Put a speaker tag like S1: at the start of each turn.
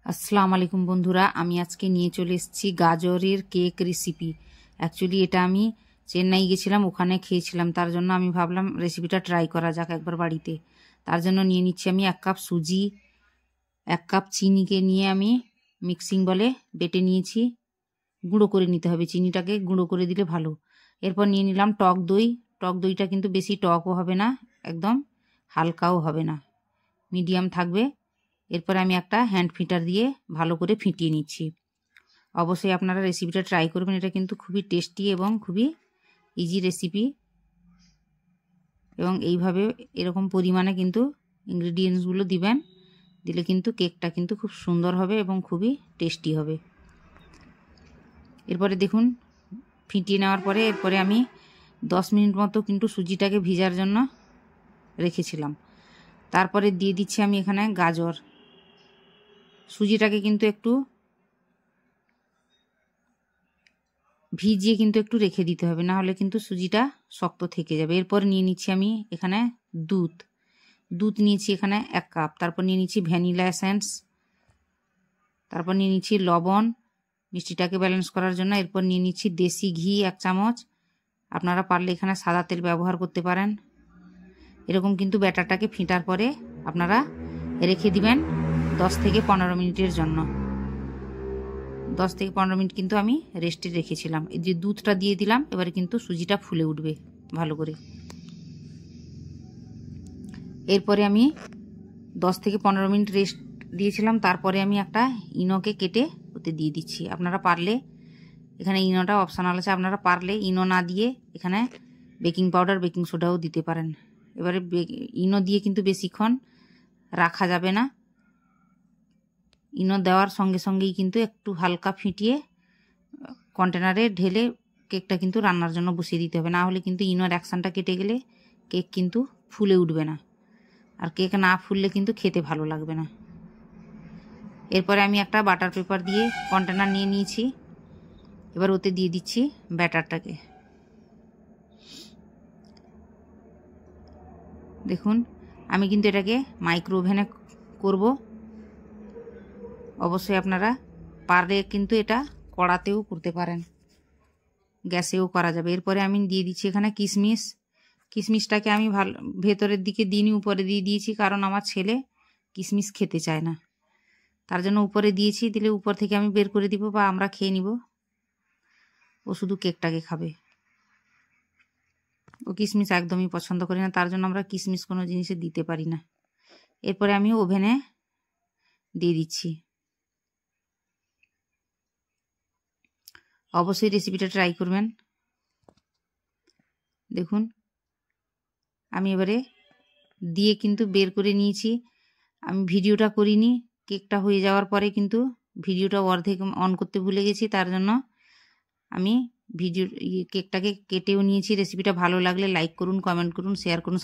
S1: আসসালামু আলাইকুম বন্ধুরা, আমি আজকে নিয়ে চলে এসেছি গাজরের কেক রেসিপি। অ্যাকচুয়ালি এটা আমি চেন্নাই গেছিলাম, ওখানে খেয়েছিলাম, তার জন্য আমি ভাবলাম রেসিপিটা ট্রাই করা যাক একবার বাড়িতে। তার জন্য নিয়ে নিচ্ছি আমি 1 কাপ সুজি, 1 কাপ চিনিকে নিয়ে আমি মিক্সিং বলে বেটে নিয়েছি। গুঁড়ো করে নিতে হবে, চিনিটাকে গুঁড়ো করে দিলে ভালো। এরপর নিয়ে নিলাম টক দই। টক দইটা কিন্তু বেশি টকও হবে না, একদম হালকাও হবে না, মিডিয়াম থাকবে। এরপরে আমি একটা হ্যান্ড ফিটার দিয়ে ভালো করে ফিটিয়ে নিচ্ছি। অবশ্যই আপনারা রেসিপিটা ট্রাই করবেন, এটা কিন্তু খুবই টেস্টি এবং খুবই ইজি রেসিপি। এবং এইভাবে এরকম পরিমাণে কিন্তু ইনগ্রিডিয়েন্টসগুলো দিবেন, দিলে কিন্তু কেকটা কিন্তু খুব সুন্দর হবে এবং খুবই টেস্টি হবে। এরপরে দেখুন ফিটিয়ে নেওয়ার পরে এরপরে আমি 10 মিনিট মতো কিন্তু সুজিটাকে ভিজার জন্য রেখেছিলাম। তারপরে দিয়ে দিচ্ছি আমি এখানে গাজর। সুজিটাকে কিন্তু একটু ভিজিয়ে কিন্তু একটু রেখে দিতে হবে, না হলে কিন্তু সুজিটা শক্ত থেকে যাবে। এরপর নিয়ে নিচ্ছি আমি এখানে দুধ নিয়েছি এখানে 1 কাপ। তারপর নিয়ে নিচ্ছি ভ্যানিলা এসেন্স, তারপর নিয়ে নিচ্ছি লবণ মিষ্টিটাকে ব্যালেন্স করার জন্য। এরপর নিয়ে নিচ্ছি দেশি ঘি 1 চামচ। আপনারা পারলে এখানে সাদা তেল ব্যবহার করতে পারেন। এরকম কিন্তু ব্যাটারটাকে ফিটার পরে আপনারা রেখে দিবেন 10 থেকে 15 মিনিটের জন্য। 10 থেকে 15 মিনিট কিন্তু আমি রেস্টে রেখেছিলাম। এই যে দুধটা দিয়ে দিলাম, এবারে কিন্তু সুজিটা ফুলে উঠবে ভালো করে। এরপরে আমি 10 থেকে 15 মিনিট রেস্ট দিয়েছিলাম। তারপরে আমি একটা ইনোকে কেটে ওতে দিয়ে দিচ্ছি। আপনারা পারলে এখানে ইনোটা অপশনাল আছে, আপনারা পারলে ইনো না দিয়ে এখানে বেকিং পাউডার বেকিং সোডাও দিতে পারেন। এবারে ইনো দিয়ে কিন্তু বেশিক্ষণ রাখা যাবে না। ইনো দেওয়ার সঙ্গে সঙ্গেই কিন্তু একটু হালকা ফিটিয়ে কন্টেনারে ঢেলে কেকটা কিন্তু রান্নার জন্য বসিয়ে দিতে হবে, না হলে কিন্তু ইনোর অ্যাকশানটা কেটে গেলে কেক কিন্তু ফুলে উঠবে না, আর কেক না ফুললে কিন্তু খেতে ভালো লাগবে না। এরপরে আমি একটা বাটার পেপার দিয়ে কন্টেনার নিয়ে নিয়েছি। এবার ওতে দিয়ে দিচ্ছি ব্যাটারটাকে। দেখুন আমি কিন্তু এটাকে মাইক্রো ওভেনে করব। অবশ্যই আপনারা পারলে কিন্তু এটা কড়াতেও করতে পারেন, গ্যাসেও করা যাবে। এরপরে আমি দিয়ে দিচ্ছি এখানে কিশমিশটাকে আমি ভালো ভেতরের দিকে দিইনি, উপরে দিয়ে দিয়েছি, কারণ আমার ছেলে কিশমিশ খেতে চায় না, তার জন্য উপরে দিয়েছি। দিলে উপর থেকে আমি বের করে দিব বা আমরা খেয়ে নিব, ও শুধু কেকটাকে খাবে। ও কিশমিশ একদমই পছন্দ করি না, তার জন্য আমরা কিশমিশ কোনো জিনিসে দিতে পারি না। এরপরে আমি ওভেনে দিয়ে দিচ্ছি। অবশ্যই রেসিপিটা ট্রাই করবেন। দেখুন আমি এবারে দিয়ে কিন্তু বের করে নিয়েছি। আমি ভিডিওটা করিনি, কেকটা হয়ে যাওয়ার পরে কিন্তু ভিডিওটা অর্ধেক অন করতে ভুলে গেছি, তার জন্য আমি কেকটাকে কেটেও নিয়েছি। রেসিপিটা ভালো লাগলে লাইক করুন, কমেন্ট করুন, শেয়ার করুন।